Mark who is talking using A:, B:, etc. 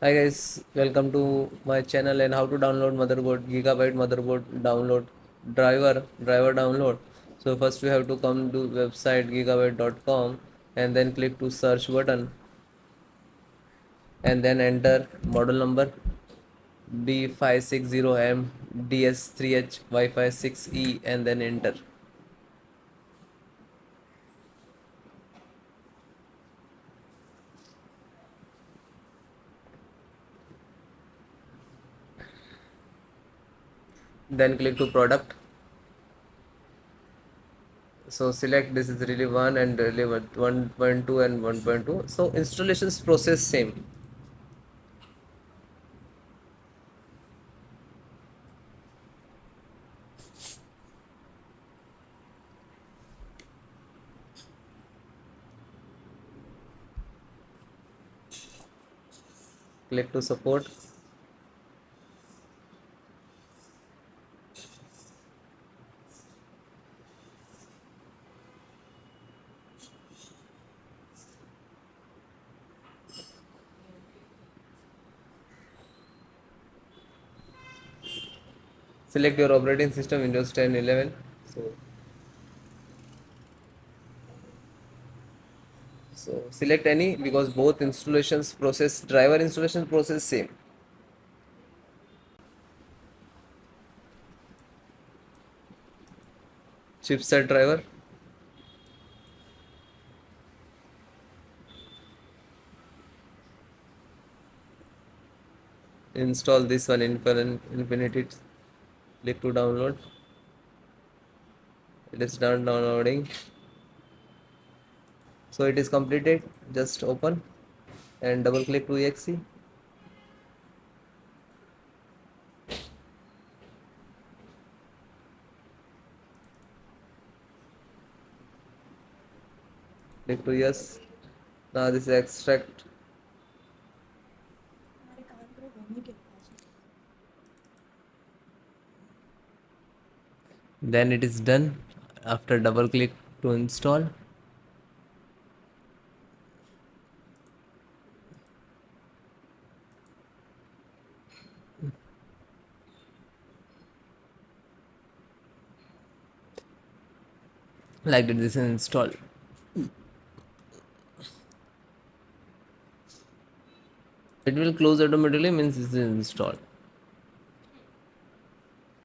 A: Hi guys, welcome to my channel and how to download motherboard, Gigabyte motherboard download, driver download. So first we have to come to website gigabyte.com and then click to search button and then enter model number B860M DS3H WiFi6E and then enter. Then click to product. So select this is really 1 and really 1.2 and 1.2. So installations process same. Click to support. Select your operating system Windows 10 11. So select any because both installations process driver installation process same. Chipset driver. Install this one in Infinity. Click to download. It is done downloading. So it is completed. Just open and double click to exe. Click to yes. Now this is extract. Then it is done. After double click to install. Like that, this is installed. It will close automatically means this is installed.